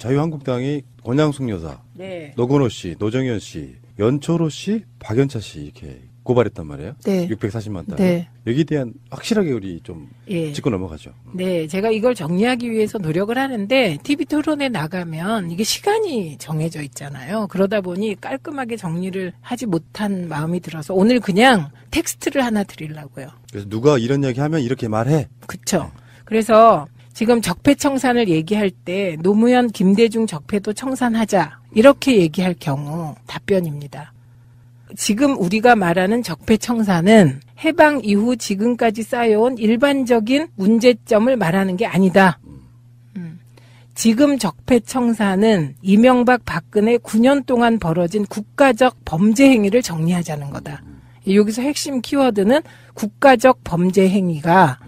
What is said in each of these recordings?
자유한국당이 권양숙 여사, 네. 노건호 씨, 노정현 씨, 연초로 씨, 박연차 씨 이렇게 고발했단 말이에요. 네. 640만 달. 네. 여기에 대한 확실하게 우리 좀 예. 짚고 넘어가죠. 네, 제가 이걸 정리하기 위해서 노력을 하는데 TV 토론에 나가면 이게 시간이 정해져 있잖아요. 그러다 보니 깔끔하게 정리를 하지 못한 마음이 들어서 오늘 그냥 텍스트를 하나 드리려고요. 그래서 누가 이런 이야기 하면 이렇게 말해. 그쵸. 그래서 지금 적폐청산을 얘기할 때 노무현, 김대중 적폐도 청산하자 이렇게 얘기할 경우 답변입니다. 지금 우리가 말하는 적폐청산은 해방 이후 지금까지 쌓여온 일반적인 문제점을 말하는 게 아니다. 지금 적폐청산은 이명박 박근혜 9년 동안 벌어진 국가적 범죄 행위를 정리하자는 거다. 여기서 핵심 키워드는 국가적 범죄 행위가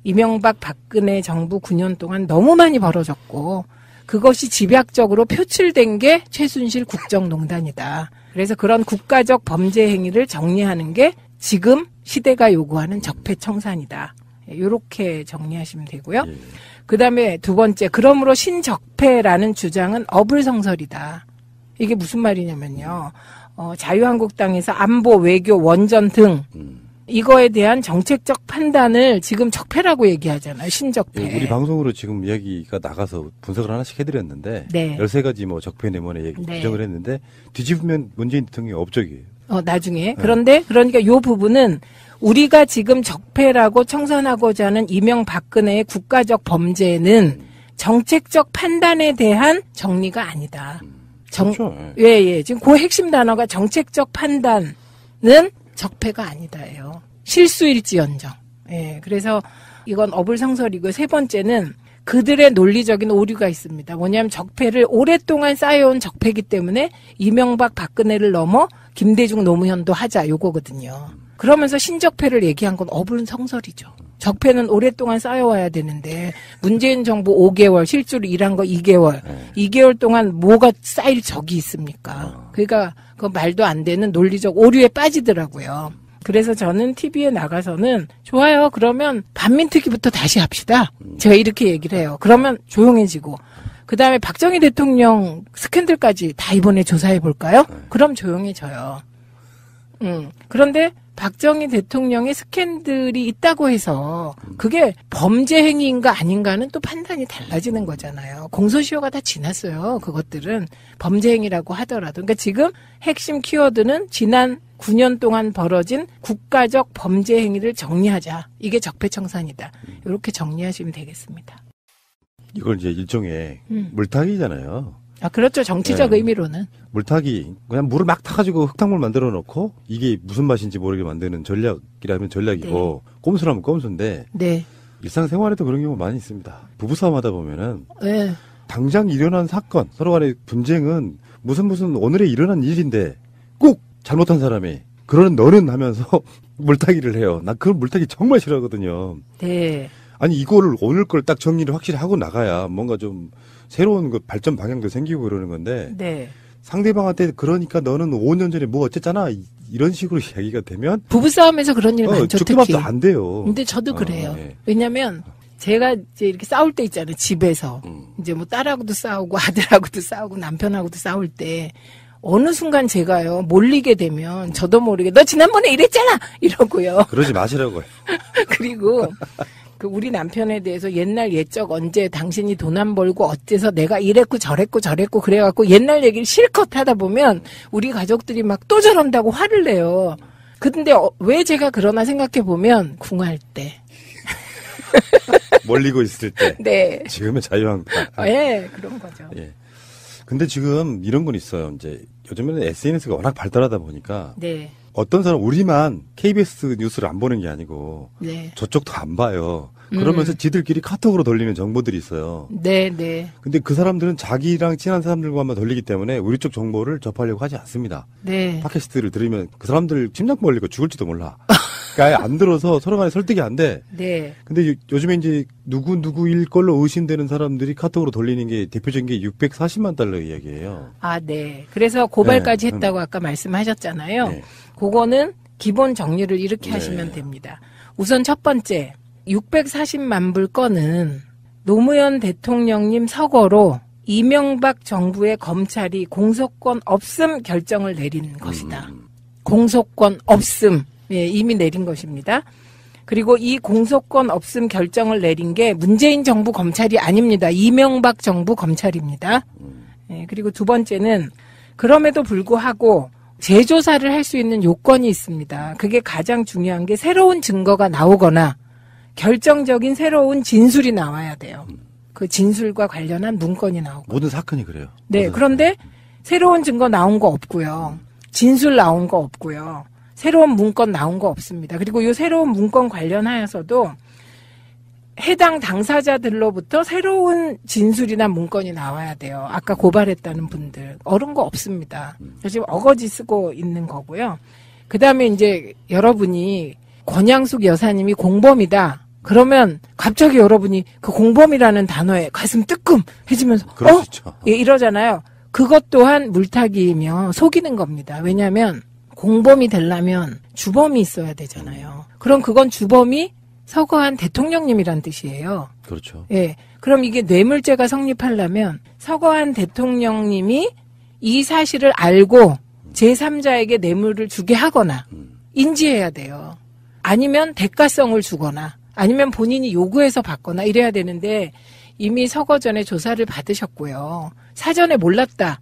이명박 박근혜 정부 9년 동안 너무 많이 벌어졌고 그것이 집약적으로 표출된 게 최순실 국정농단이다. 그래서 그런 국가적 범죄 행위를 정리하는 게 지금 시대가 요구하는 적폐청산이다. 이렇게 정리하시면 되고요. 예. 그다음에 두 번째, 그러므로 신적폐라는 주장은 어불성설이다. 이게 무슨 말이냐면요. 자유한국당에서 안보, 외교, 원전 등 이거에 대한 정책적 판단을 지금 적폐라고 얘기하잖아요. 신적폐. 예, 우리 방송으로 지금 이야기가 나가서 분석을 하나씩 해드렸는데 네. 13가지 뭐 적폐 내문에 얘기 네. 규정을 했는데 뒤집으면 문재인 대통령이 업적이에요. 나중에. 그런데 그러니까 이 부분은 우리가 지금 적폐라고 청산하고자 하는 이명박근혜의 국가적 범죄는 정책적 판단에 대한 정리가 아니다. 그렇죠. 예. 지금 그 핵심 단어가 정책적 판단은 적폐가 아니다예요. 실수일지언정. 예. 그래서 이건 어불성설이고 세 번째는 그들의 논리적인 오류가 있습니다. 뭐냐면 적폐를 오랫동안 쌓여온 적폐이기 때문에 이명박 박근혜를 넘어 김대중 노무현도 하자 요거거든요. 그러면서 신적폐를 얘기한 건 어불성설이죠. 적폐는 오랫동안 쌓여와야 되는데 문재인 정부 5개월 실제로 일한 거 2개월 2개월 동안 뭐가 쌓일 적이 있습니까? 그러니까 그 말도 안 되는 논리적 오류에 빠지더라고요. 그래서 저는 TV에 나가서는 좋아요. 그러면 반민특위부터 다시 합시다. 제가 이렇게 얘기를 해요. 그러면 조용해지고 그다음에 박정희 대통령 스캔들까지 다 이번에 조사해 볼까요? 그럼 조용해져요. 그런데 박정희 대통령의 스캔들이 있다고 해서 그게 범죄 행위인가 아닌가는 또 판단이 달라지는 거잖아요. 공소시효가 다 지났어요. 그것들은 범죄 행위라고 하더라도. 그러니까 지금 핵심 키워드는 지난 9년 동안 벌어진 국가적 범죄 행위를 정리하자. 이게 적폐청산이다. 이렇게 정리하시면 되겠습니다. 이걸 이제 일종의 물타기잖아요. 아, 그렇죠. 정치적 네. 의미로는. 물타기. 그냥 물을 막 타가지고 흙탕물 만들어 놓고 이게 무슨 맛인지 모르게 만드는 전략이라면 전략이고 꼼수라면 꼼수인데 네. 일상생활에도 그런 경우 많이 있습니다. 부부싸움 하다 보면은 네. 당장 일어난 사건, 서로 간의 분쟁은 무슨 오늘에 일어난 일인데 꼭 잘못한 사람이 그러는 너는 하면서 물타기를 해요. 나 그 물타기 정말 싫어하거든요. 네. 아니 이거를 오늘 걸 딱 정리를 확실히 하고 나가야 뭔가 좀 새로운 그 발전 방향도 생기고 그러는 건데 네. 상대방한테 그러니까 너는 5년 전에 뭐 어쨌잖아 이런 식으로 이야기가 되면 부부싸움에서 그런 일 많죠. 죽기밥도 특히. 안 돼요. 근데 저도 그래요. 예. 왜냐면 제가 이제 이렇게 싸울 때 있잖아요. 집에서. 이제 뭐 딸하고도 싸우고 아들하고도 싸우고 남편하고도 싸울 때 어느 순간 제가요 몰리게 되면 저도 모르게 너 지난번에 이랬잖아 이러고요. 그러지 마시라고요. 그리고 그 우리 남편에 대해서 옛날 옛적 언제 당신이 돈 안 벌고 어째서 내가 이랬고 저랬고 그래갖고 옛날 얘기를 실컷 하다 보면 우리 가족들이 막 또 저런다고 화를 내요. 근데 왜 제가 그러나 생각해 보면 궁할 때. 몰리고 있을 때. 네. 지금은 자유한국당. 예, 그런 거죠. 예. 근데 지금 이런 건 있어요. 이제 요즘에는 SNS가 워낙 발달하다 보니까 네. 어떤 사람 우리만 KBS 뉴스를 안 보는 게 아니고 네. 저쪽도 안 봐요. 그러면서 지들끼리 카톡으로 돌리는 정보들이 있어요. 네, 네. 근데 그 사람들은 자기랑 친한 사람들과만 돌리기 때문에 우리 쪽 정보를 접하려고 하지 않습니다. 네. 팟캐스트를 들으면 그 사람들 심장 벌리고 죽을지도 몰라. 그러니까 아예 안 들어서 서로 간에 설득이 안 돼. 네. 근데 요즘에 이제 누구일 걸로 의심되는 사람들이 카톡으로 돌리는 게 대표적인 게 640만 달러 이야기예요. 아, 네. 그래서 고발까지 네. 했다고 아까 말씀하셨잖아요. 네. 그거는 기본 정리를 이렇게 네. 하시면 됩니다. 우선 첫 번째, 640만 불 건은 노무현 대통령님 서거로 이명박 정부의 검찰이 공소권 없음 결정을 내린 것이다. 공소권 없음, 예, 이미 내린 것입니다. 그리고 이 공소권 없음 결정을 내린 게 문재인 정부 검찰이 아닙니다. 이명박 정부 검찰입니다. 예, 그리고 두 번째는 그럼에도 불구하고 재조사를 할 수 있는 요건이 있습니다. 그게 가장 중요한 게 새로운 증거가 나오거나 결정적인 새로운 진술이 나와야 돼요. 그 진술과 관련한 문건이 나오고. 모든 사건이 그래요. 네, 그런데 새로운 증거 나온 거 없고요. 진술 나온 거 없고요. 새로운 문건 나온 거 없습니다. 그리고 이 새로운 문건 관련하여서도 해당 당사자들로부터 새로운 진술이나 문건이 나와야 돼요. 아까 고발했다는 분들. 어른 거 없습니다. 지금 어거지 쓰고 있는 거고요. 그 다음에 이제 여러분이 권양숙 여사님이 공범이다. 그러면 갑자기 여러분이 그 공범이라는 단어에 가슴 뜨끔해지면서 그럴 수 있죠. 예, 이러잖아요. 그것 또한 물타기이며 속이는 겁니다. 왜냐하면 공범이 되려면 주범이 있어야 되잖아요. 그럼 그건 주범이 서거한 대통령님이란 뜻이에요. 그렇죠. 예. 그럼 이게 뇌물죄가 성립하려면 서거한 대통령님이 이 사실을 알고 제3자에게 뇌물을 주게 하거나 인지해야 돼요. 아니면 대가성을 주거나 아니면 본인이 요구해서 받거나 이래야 되는데 이미 서거 전에 조사를 받으셨고요. 사전에 몰랐다.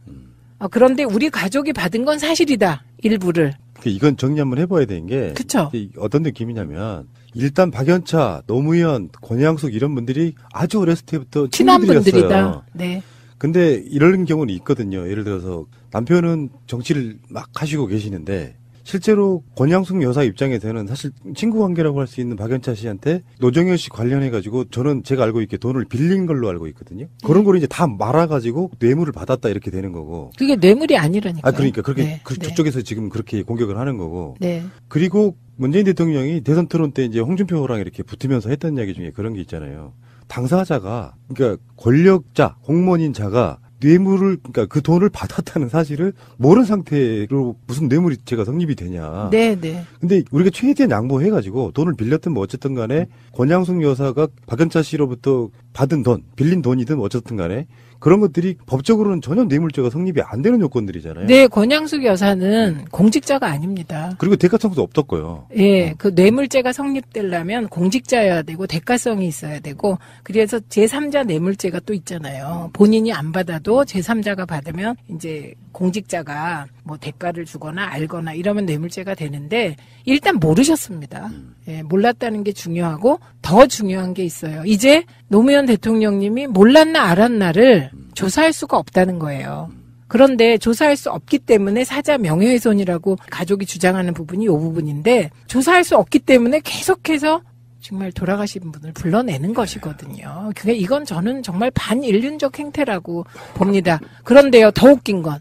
그런데 우리 가족이 받은 건 사실이다. 일부를. 이건 정리 한번 해봐야 되는 게 그쵸? 어떤 느낌이냐면 일단 박연차, 노무현, 권양숙 이런 분들이 아주 어렸을 때부터 친한 친구들이었어요. 분들이다. 네. 근데 이런 경우는 있거든요. 예를 들어서 남편은 정치를 막 하시고 계시는데 실제로 권양숙 여사 입장에서는 사실 친구 관계라고 할 수 있는 박연차 씨한테 노정현 씨 관련해가지고 저는 제가 알고 있게 돈을 빌린 걸로 알고 있거든요. 그런 걸 이제 다 말아가지고 뇌물을 받았다 이렇게 되는 거고. 그게 뇌물이 아니라니까요. 그러니까 그렇게 네, 네. 그쪽에서 지금 그렇게 공격을 하는 거고. 네. 그리고 문재인 대통령이 대선 토론 때 이제 홍준표랑 이렇게 붙으면서 했던 이야기 중에 그런 게 있잖아요. 당사자가 그러니까 권력자, 공무원인 자가 뇌물을 그러니까 그 돈을 받았다는 사실을 모르는 상태로 무슨 뇌물죄가 성립이 되냐. 네, 네. 근데 우리가 최대한 양보해가지고 돈을 빌렸든 뭐 어쨌든 간에 권양숙 여사가 박연차 씨로부터 받은 돈, 빌린 돈이든 어쨌든 간에 그런 것들이 법적으로는 전혀 뇌물죄가 성립이 안 되는 요건들이잖아요. 네, 권양숙 여사는 공직자가 아닙니다. 그리고 대가성도 없었고요. 예, 그 뇌물죄가 성립되려면 공직자여야 되고 대가성이 있어야 되고 그래서 제3자 뇌물죄가 또 있잖아요. 본인이 안 받아도 제3자가 받으면 이제 공직자가 뭐 대가를 주거나 알거나 이러면 뇌물죄가 되는데 일단 모르셨습니다. 예, 몰랐다는 게 중요하고 더 중요한 게 있어요. 이제 노무현 대통령님이 몰랐나 알았나를 조사할 수가 없다는 거예요. 그런데 조사할 수 없기 때문에 사자 명예훼손이라고 가족이 주장하는 부분이 이 부분인데 조사할 수 없기 때문에 계속해서 정말 돌아가신 분을 불러내는 것이거든요. 그게 이건 저는 정말 반인륜적 행태라고 봅니다. 그런데요, 더 웃긴 건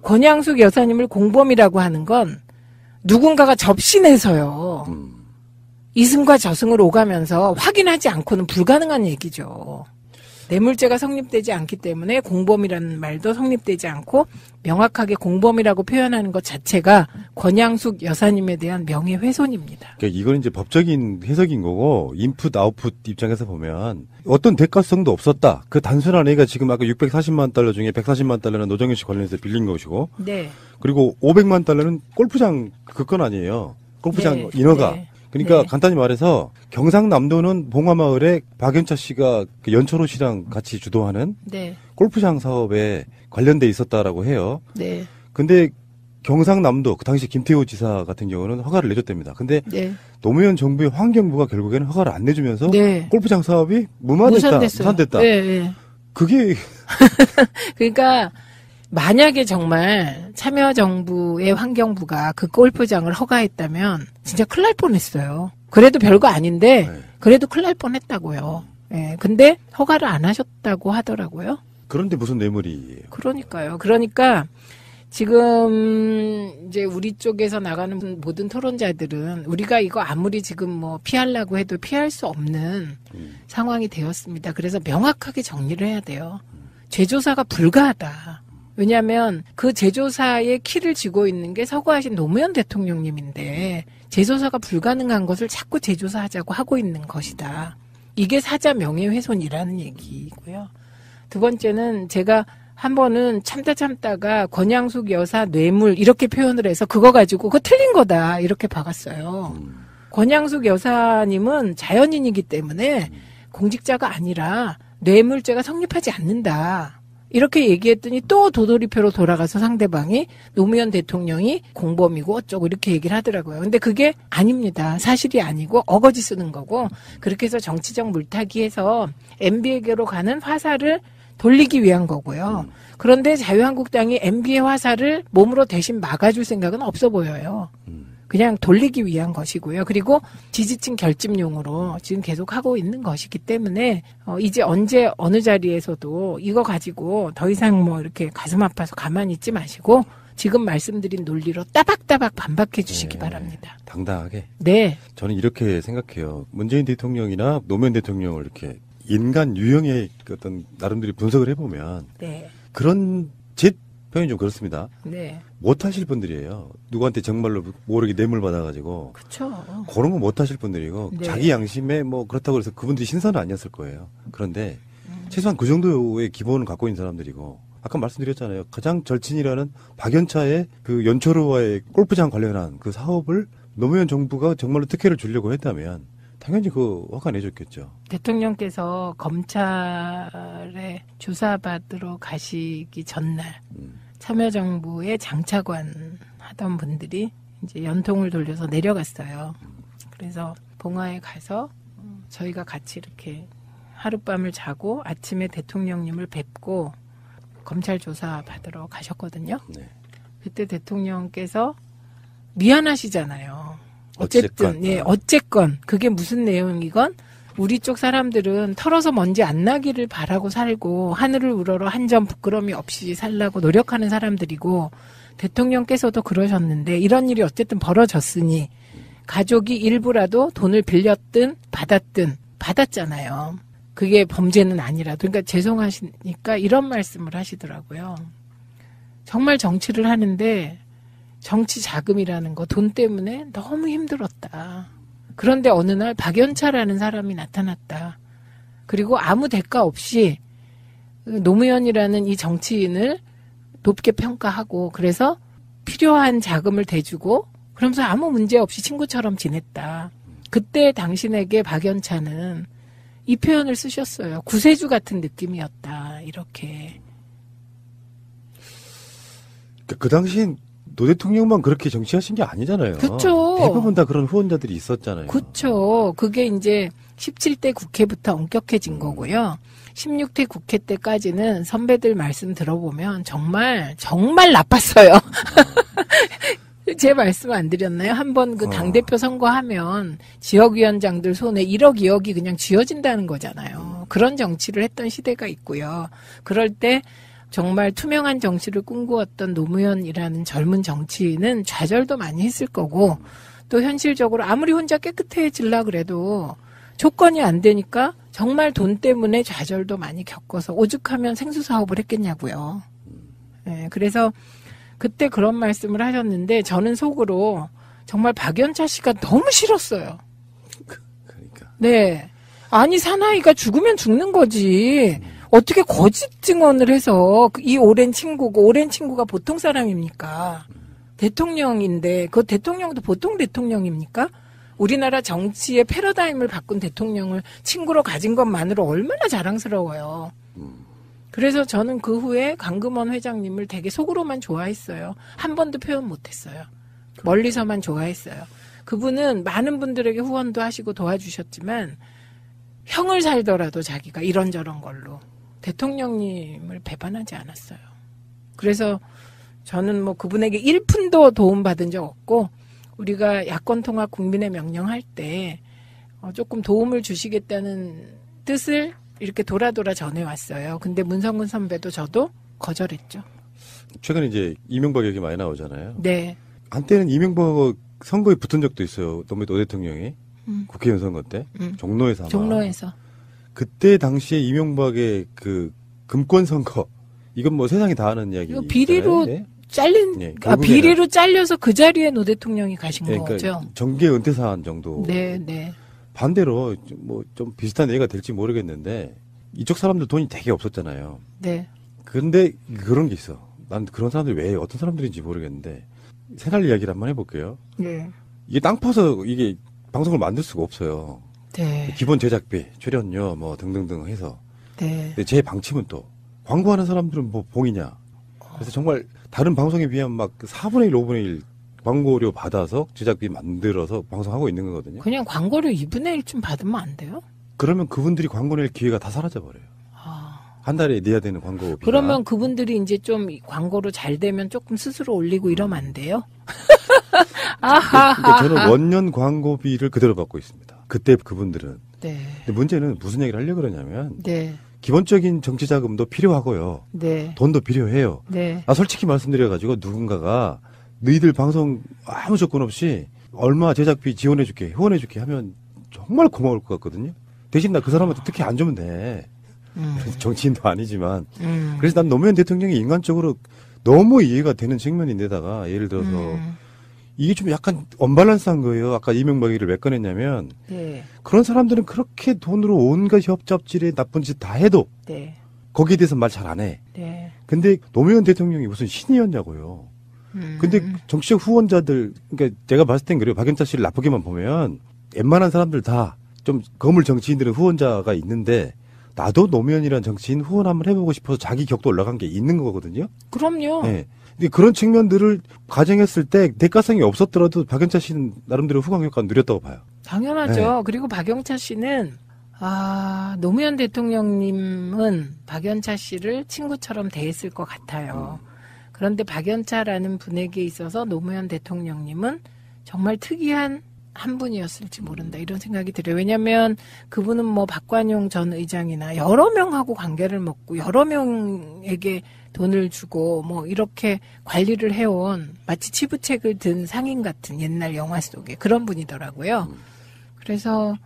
권양숙 여사님을 공범이라고 하는 건 누군가가 접신해서요. 이승과 저승을 오가면서 확인하지 않고는 불가능한 얘기죠. 뇌물죄가 성립되지 않기 때문에 공범이라는 말도 성립되지 않고 명확하게 공범이라고 표현하는 것 자체가 권양숙 여사님에 대한 명예훼손입니다. 그러니까 이건 이제 법적인 해석인 거고 인풋 아웃풋 입장에서 보면 어떤 대가성도 없었다. 그 단순한 애가 지금 아까 640만 달러 중에 140만 달러는 노정현 씨 관련해서 빌린 것이고 네. 그리고 500만 달러는 골프장 그 건 아니에요. 골프장 네. 인허가. 네. 그러니까 네. 간단히 말해서 경상남도는 봉화마을에 박연차 씨가 그 연철호 씨랑 같이 주도하는 네. 골프장 사업에 관련돼 있었다라고 해요. 네. 근데 경상남도 그 당시 김태호 지사 같은 경우는 허가를 내줬답니다. 근데 네. 노무현 정부의 환경부가 결국에는 허가를 안 내주면서 네. 골프장 사업이 무산됐다. 네, 네. 그게 그러니까 만약에 정말 참여정부의 환경부가 그 골프장을 허가했다면 진짜 큰일 날 뻔했어요. 그래도 별거 아닌데 네. 그래도 큰일 날 뻔했다고요. 예, 근데 허가를 안 하셨다고 하더라고요. 그런데 무슨 뇌물이에요? 그러니까요. 그러니까 지금 이제 우리 쪽에서 나가는 모든 토론자들은 우리가 이거 아무리 지금 뭐 피하려고 해도 피할 수 없는 상황이 되었습니다. 그래서 명확하게 정리를 해야 돼요. 재조사가 불가하다. 왜냐하면 그 재조사의 키를 쥐고 있는 게 서거하신 노무현 대통령님인데 재조사가 불가능한 것을 자꾸 재조사하자고 하고 있는 것이다. 이게 사자 명예훼손이라는 얘기고요. 두 번째는 제가 한 번은 참다가 권양숙 여사 뇌물 이렇게 표현을 해서 그거 가지고 그거 틀린 거다 이렇게 박았어요. 권양숙 여사님은 자연인이기 때문에 공직자가 아니라 뇌물죄가 성립하지 않는다. 이렇게 얘기했더니 또 도돌이표로 돌아가서 상대방이 노무현 대통령이 공범이고 어쩌고 이렇게 얘기를 하더라고요. 근데 그게 아닙니다. 사실이 아니고 어거지 쓰는 거고 그렇게 해서 정치적 물타기해서 MB에게로 가는 화살을 돌리기 위한 거고요. 그런데 자유한국당이 MB의 화살을 몸으로 대신 막아줄 생각은 없어 보여요. 그냥 돌리기 위한 것이고요. 그리고 지지층 결집용으로 지금 계속 하고 있는 것이기 때문에 이제 언제 어느 자리에서도 이거 가지고 더 이상 뭐 이렇게 가슴 아파서 가만히 있지 마시고 지금 말씀드린 논리로 따박따박 반박해 주시기 바랍니다. 당당하게. 네. 저는 이렇게 생각해요. 문재인 대통령이나 노무현 대통령을 이렇게 인간 유형의 어떤 나름대로 분석을 해보면 네. 그런 제 표현이 좀 그렇습니다. 네. 못하실 분들이에요. 누구한테 정말로 모르게 뇌물 받아가지고 그렇죠. 그런 거 못하실 분들이고 네. 자기 양심에 뭐 그렇다고 해서 그분들이 신선은 아니었을 거예요. 그런데 최소한 그 정도의 기본을 갖고 있는 사람들이고 아까 말씀드렸잖아요. 가장 절친이라는 박연차의 그 연초로와의 골프장 관련한 그 사업을 노무현 정부가 정말로 특혜를 주려고 했다면 당연히 그 허가 내줬겠죠. 대통령께서 검찰에 조사받으러 가시기 전날 참여정부의 장차관 하던 분들이 이제 연통을 돌려서 내려갔어요. 그래서 봉화에 가서 저희가 같이 이렇게 하룻밤을 자고 아침에 대통령님을 뵙고 검찰 조사 받으러 가셨거든요. 네. 그때 대통령께서 미안하시잖아요. 어쨌든, 예, 어쨌건, 그게 무슨 내용이건, 우리 쪽 사람들은 털어서 먼지 안 나기를 바라고 살고, 하늘을 우러러 한 점 부끄러움이 없이 살라고 노력하는 사람들이고, 대통령께서도 그러셨는데, 이런 일이 어쨌든 벌어졌으니, 가족이 일부라도 돈을 빌렸든, 받았잖아요. 그게 범죄는 아니라도. 그러니까 죄송하시니까 이런 말씀을 하시더라고요. 정말 정치를 하는데, 정치 자금이라는 거 돈 때문에 너무 힘들었다. 그런데 어느 날 박연차라는 사람이 나타났다. 그리고 아무 대가 없이 노무현이라는 이 정치인을 높게 평가하고 그래서 필요한 자금을 대주고 그러면서 아무 문제 없이 친구처럼 지냈다. 그때 당신에게 박연차는 이 표현을 쓰셨어요. 구세주 같은 느낌이었다. 이렇게. 그 당시엔 노 대통령만 그렇게 정치하신 게 아니잖아요. 그쵸. 대부분 다 그런 후원자들이 있었잖아요. 그렇죠. 그게 이제 17대 국회부터 엄격해진 거고요. 16대 국회 때까지는 선배들 말씀 들어보면 정말 나빴어요. 제 말씀 안 드렸나요? 한번 그 당대표 선거하면 지역위원장들 손에 1억, 2억이 그냥 쥐어진다는 거잖아요. 그런 정치를 했던 시대가 있고요. 그럴 때 정말 투명한 정치를 꿈꾸었던 노무현이라는 젊은 정치인은 좌절도 많이 했을 거고 또 현실적으로 아무리 혼자 깨끗해지려 그래도 조건이 안 되니까 정말 돈 때문에 좌절도 많이 겪어서 오죽하면 생수 사업을 했겠냐고요. 네, 그래서 그때 그런 말씀을 하셨는데 저는 속으로 정말 박연차 씨가 너무 싫었어요. 그러니까. 네. 아니 사나이가 죽으면 죽는 거지. 어떻게 거짓 증언을 해서 이 오랜 친구가 보통 사람입니까? 대통령인데 그 대통령도 보통 대통령입니까? 우리나라 정치의 패러다임을 바꾼 대통령을 친구로 가진 것만으로 얼마나 자랑스러워요. 그래서 저는 그 후에 강금원 회장님을 되게 속으로만 좋아했어요. 한 번도 표현 못했어요. 멀리서만 좋아했어요. 그분은 많은 분들에게 후원도 하시고 도와주셨지만 형을 살더라도 자기가 이런저런 걸로 대통령님을 배반하지 않았어요. 그래서 저는 뭐 그분에게 1푼도 도움받은 적 없고 우리가 야권통합 국민의 명령할 때 조금 도움을 주시겠다는 뜻을 이렇게 돌아 전해왔어요. 근데 문성근 선배도 저도 거절했죠. 최근에 이제 이명박 얘기 많이 나오잖아요. 네. 한때는 이명박 선거에 붙은 적도 있어요. 노 대통령이. 국회의원 선거 때. 종로에서 아마. 종로에서. 그때 당시에 이명박의 그 금권 선거. 이건 뭐 세상이 다 아는 이야기. 이거 비리로 네. 비리로 잘려서 그 자리에 노 대통령이 가신 그러니까 거죠. 정계 은퇴 사안 정도. 네, 네. 반대로 뭐 좀 비슷한 얘기가 될지 모르겠는데 이쪽 사람들 돈이 되게 없었잖아요. 네. 근데 그런 게 있어. 난 그런 사람들이 왜 어떤 사람들인지 모르겠는데 생활 이야기를 한번 해볼게요. 네. 이게 땅 파서 이게 방송을 만들 수가 없어요. 네. 기본 제작비, 출연료 뭐 등등등 해서. 네. 근데 제 방침은 또 광고하는 사람들은 뭐 봉이냐. 그래서 정말 다른 방송에 비하면 막 4분의 1, 5분의 1 광고료 받아서 제작비 만들어서 방송하고 있는 거거든요. 그냥 광고료 2분의 1좀 받으면 안 돼요? 그러면 그분들이 광고 낼 기회가 다 사라져 버려요. 한 달에 내야 되는 광고비가. 그러면 그분들이 이제 좀 광고로 잘 되면 조금 스스로 올리고 이러면 안 돼요? 그러니까 저는 원년 광고비를 그대로 받고 있습니다. 그때 그분들은. 네. 근데 문제는 무슨 얘기를 하려고 그러냐면 네. 기본적인 정치 자금도 필요하고요. 네. 돈도 필요해요. 네. 솔직히 말씀드려가지고 누군가가 너희들 방송 아무 조건 없이 얼마 제작비 지원해줄게, 후원해줄게 하면 정말 고마울 것 같거든요. 대신 나 그 사람한테 특히 안 주면 돼. 정치인도 아니지만. 그래서 난 노무현 대통령이 인간적으로 너무 이해가 되는 측면인데다가 예를 들어서 이게 좀 약간 언밸런스한 거예요. 아까 이명박 얘기를 왜 꺼냈냐면 네. 그런 사람들은 그렇게 돈으로 온갖 협잡질에 나쁜 짓 다 해도 네. 거기에 대해서 말 잘 안 해. 네. 근데 노무현 대통령이 무슨 신이었냐고요. 근데 정치적 후원자들, 그러니까 제가 봤을 땐 그래요. 박연차 씨를 나쁘게만 보면 웬만한 사람들 다 좀 거물 정치인들은 후원자가 있는데 나도 노무현이란 정치인 후원 한번 해보고 싶어서 자기 격도 올라간 게 있는 거거든요. 그럼요. 네. 근데 그런 측면들을 가정했을 때 대가성이 없었더라도 박연차 씨는 나름대로 후광 효과를 누렸다고 봐요. 당연하죠. 네. 그리고 박영차 씨는 노무현 대통령님은 박연차 씨를 친구처럼 대했을 것 같아요. 그런데 박연차라는 분에게 있어서 노무현 대통령님은 정말 특이한 한 분이었을지 모른다 이런 생각이 들어요. 왜냐하면 그분은 뭐 박관용 전 의장이나 여러 명하고 관계를 맺고 여러 명에게 돈을 주고 뭐 이렇게 관리를 해온 마치 치부책을 든 상인 같은 옛날 영화 속에 그런 분이더라고요. 그래서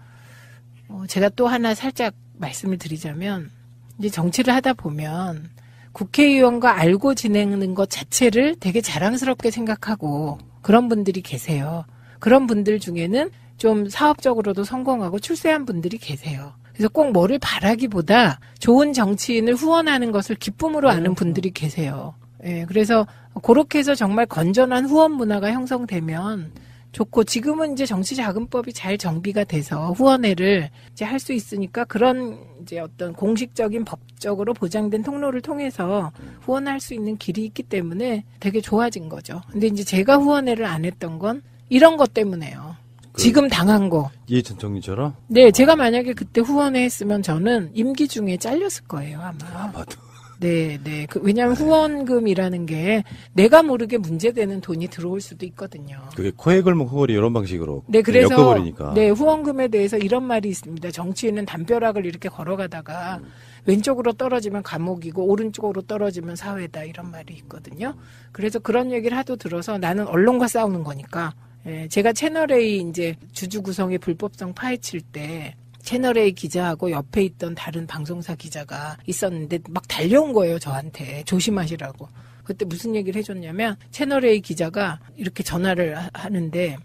제가 또 하나 살짝 말씀을 드리자면 이제 정치를 하다 보면 국회의원과 알고 지내는 것 자체를 되게 자랑스럽게 생각하고 그런 분들이 계세요. 그런 분들 중에는 좀 사업적으로도 성공하고 출세한 분들이 계세요. 그래서 꼭 뭐를 바라기보다 좋은 정치인을 후원하는 것을 기쁨으로 아는 분들이 계세요. 예, 그래서 그렇게 해서 정말 건전한 후원 문화가 형성되면 좋고 지금은 이제 정치자금법이 잘 정비가 돼서 후원회를 이제 할 수 있으니까 그런 이제 어떤 공식적인 법적으로 보장된 통로를 통해서 후원할 수 있는 길이 있기 때문에 되게 좋아진 거죠. 근데 이제 제가 후원회를 안 했던 건 이런 것 때문에요. 지금 당한 거. 이해찬 총리처럼? 네, 제가 만약에 그때 후원회 했으면 저는 임기 중에 잘렸을 거예요, 아마. 아마도. 네. 왜냐하면 후원금이라는 게 내가 모르게 문제되는 돈이 들어올 수도 있거든요. 그게 코에 걸면 코걸이 이런 방식으로. 네, 그래서 엮어버리니까. 네, 후원금에 대해서 이런 말이 있습니다. 정치인은 담벼락을 이렇게 걸어가다가 왼쪽으로 떨어지면 감옥이고 오른쪽으로 떨어지면 사회다 이런 말이 있거든요. 그래서 그런 얘기를 하도 들어서 나는 언론과 싸우는 거니까. 예, 제가 채널A 이제 주주 구성의 불법성 파헤칠 때 채널A 기자하고 옆에 있던 다른 방송사 기자가 있었는데 막 달려온 거예요, 저한테. 조심하시라고. 그때 무슨 얘기를 해줬냐면 채널A 기자가 이렇게 전화를 하는데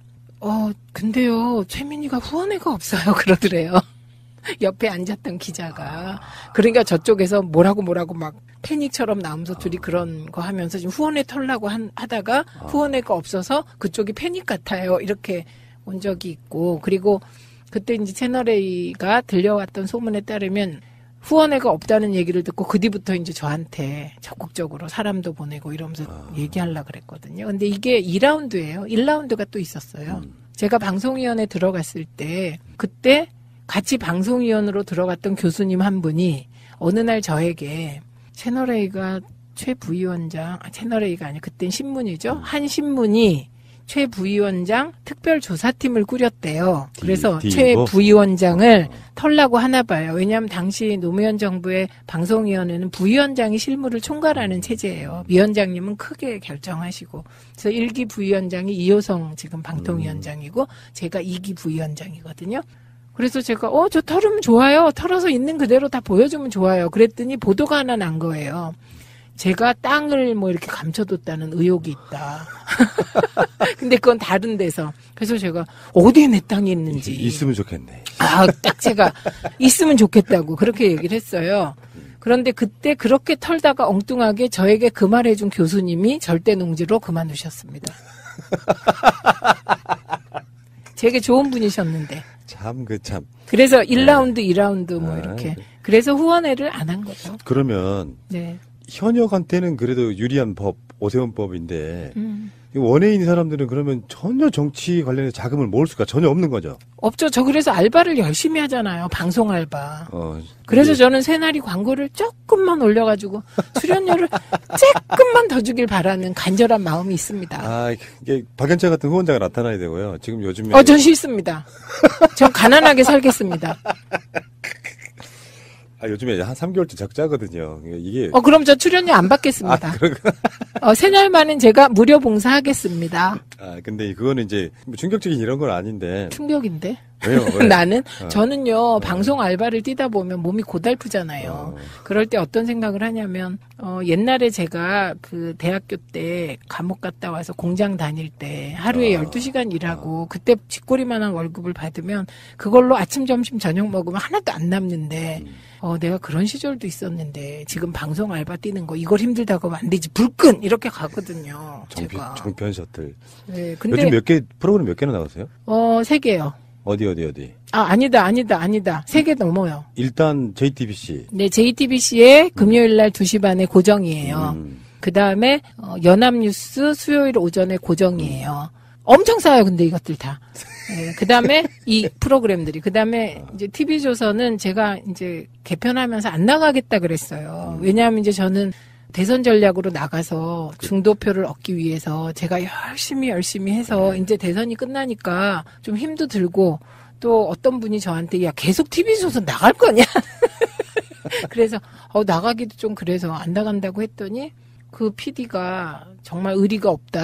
근데요, 최민희가 후원회가 없어요. 그러더래요. 옆에 앉았던 기자가. 그러니까 저쪽에서 뭐라고 막 패닉처럼 나오면서 둘이 그런 거 하면서 지금 후원회 털라고 하다가 후원회가 없어서 그쪽이 패닉 같아요. 이렇게 온 적이 있고. 그리고 그때 이제 채널A가 들려왔던 소문에 따르면 후원회가 없다는 얘기를 듣고 그 뒤부터 이제 저한테 적극적으로 사람도 보내고 이러면서 얘기하려고 그랬거든요. 근데 이게 2라운드예요. 1라운드가 또 있었어요. 제가 방송위원회 들어갔을 때 그때 같이 방송위원으로 들어갔던 교수님 한 분이 어느 날 저에게 채널A가 최 부위원장, 채널A가 아니라 그땐 신문이죠. 한 신문이 최 부위원장 특별조사팀을 꾸렸대요. 그래서 최 부위원장을 털라고 하나 봐요. 왜냐하면 당시 노무현 정부의 방송위원회는 부위원장이 실무를 총괄하는 체제예요. 위원장님은 크게 결정하시고. 그래서 1기 부위원장이 이효성 지금 방통위원장이고 제가 2기 부위원장이거든요. 그래서 제가 저 털으면 좋아요. 털어서 있는 그대로 다 보여주면 좋아요. 그랬더니 보도가 하나 난 거예요. 제가 땅을 뭐 이렇게 감춰뒀다는 의혹이 있다. 근데 그건 다른 데서. 그래서 제가 어디에 내 땅이 있는지. 있으면 좋겠네. 딱 제가 있으면 좋겠다고 그렇게 얘기를 했어요. 그런데 그때 그렇게 털다가 엉뚱하게 저에게 그 말해준 교수님이 절대농지로 그만두셨습니다. 되게 좋은 분이셨는데. 참. 그래서 1라운드, 2라운드 뭐 이렇게. 그래서 후원회를 안 한 거죠. 그러면 네. 현역한테는 그래도 유리한 법, 오세훈법인데 원외인 사람들은 그러면 전혀 정치 관련해서 자금을 모을 수가 전혀 없는 거죠. 없죠. 저 그래서 알바를 열심히 하잖아요. 방송 알바. 그래서 근데 저는 새날이 광고를 조금만 올려가지고 출연료를 조금만 더 주길 바라는 간절한 마음이 있습니다. 이게 박연차 같은 후원자가 나타나야 되고요. 지금 요즘에 전 싫습니다. 전 가난하게 살겠습니다. 요즘에 한 3개월째 적자거든요. 이게 그럼 저 출연료 안 받겠습니다. 새날만은 제가 무료 봉사하겠습니다. 근데 그거는 이제 뭐 충격적인 이런 건 아닌데. 충격인데? 왜요? 저는요, 방송 알바를 뛰다 보면 몸이 고달프잖아요. 그럴 때 어떤 생각을 하냐면, 옛날에 제가 그 대학교 때 감옥 갔다 와서 공장 다닐 때 하루에 12시간 일하고, 그때 쥐꼬리만한 월급을 받으면 그걸로 아침, 점심, 저녁 먹으면 하나도 안 남는데, 내가 그런 시절도 있었는데, 지금 방송 알바 뛰는 거, 이걸 힘들다고 하면 안 되지. 불끈! 이렇게 가거든요. 제가. 종편 셔틀. 네, 근데. 요즘 프로그램 몇 개나 나가세요? 3개요. 어디? 아니다. 3개 넘어요. 일단 JTBC. 네, JTBC에 금요일 날 2시 반에 고정이에요. 그 다음에, 연합뉴스 수요일 오전에 고정이에요. 엄청 싸요, 근데 이것들 다. 네, 그 다음에 이 프로그램들이. 그 다음에 이제 TV조선은 제가 이제 개편하면서 안 나가겠다 그랬어요. 왜냐하면 이제 저는 대선 전략으로 나가서 중도표를 얻기 위해서 제가 열심히 해서 이제 대선이 끝나니까 좀 힘도 들고 또 어떤 분이 저한테 야 계속 TV조선 나갈 거냐 그래서 나가기도 좀 그래서 안 나간다고 했더니 그 PD가 정말 의리가 없다.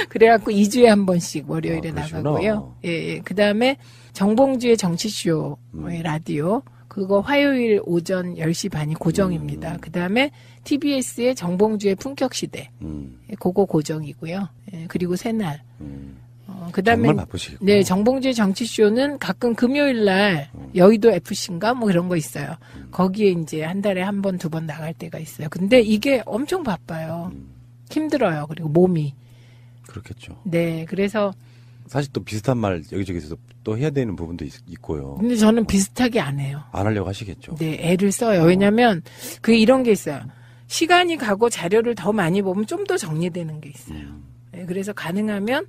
그래갖고 2주에 한 번씩 월요일에 나가고요. 예. 그 다음에 정봉주의 정치쇼 라디오. 그거 화요일 오전 10시 반이 고정입니다. 그 다음에 TBS의 정봉주의 품격시대. 그거 고정이고요. 예, 그리고 새날. 그 다음에. 정말 바쁘시겠구나. 네, 정봉주의 정치쇼는 가끔 금요일 날 여의도 FC인가 뭐 그런 거 있어요. 거기에 이제 한 달에 한 번, 2번 나갈 때가 있어요. 근데 이게 엄청 바빠요. 힘들어요. 그리고 몸이. 그렇겠죠. 네, 그래서. 사실 또 비슷한 말 여기저기서 또 해야 되는 부분도 있고요. 근데 저는 비슷하게 안 해요. 안 하려고 하시겠죠. 네, 애를 써요. 왜냐면 그게 이런 게 있어요. 시간이 가고 자료를 더 많이 보면 좀 더 정리되는 게 있어요. 네, 그래서 가능하면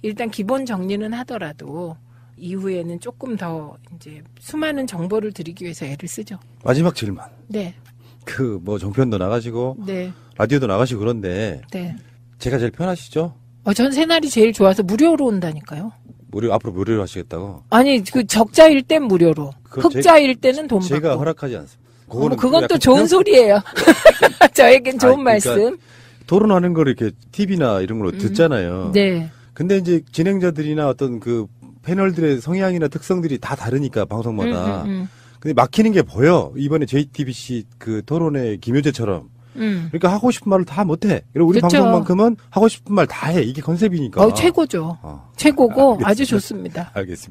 일단 기본 정리는 하더라도 이후에는 조금 더 이제 수많은 정보를 드리기 위해서 애를 쓰죠. 마지막 질문. 네. 정편도 나가시고 네. 라디오도 나가시고 그런데 네. 제가 제일 편하시죠? 전 새날이 제일 좋아서 무료로 온다니까요. 앞으로 무료로 하시겠다고? 아니, 그 적자일 땐 무료로. 흑자일 때는 돈 받고. 제가 허락하지 않습니다. 그건 또 좋은 소리예요. 저에겐 좋은 말씀. 그러니까 토론하는 걸 이렇게 TV나 이런 걸로 듣잖아요. 네. 근데 이제 진행자들이나 어떤 그 패널들의 성향이나 특성들이 다 다르니까 방송마다. 근데 막히는 게 보여. 이번에 JTBC 그 토론회 김효재처럼. 그러니까 하고 싶은 말을 다 못해. 그리고 우리 그렇죠. 방송만큼은 하고 싶은 말 다 해. 이게 컨셉이니까. 최고죠. 최고고 아주 좋습니다. 알겠습니다.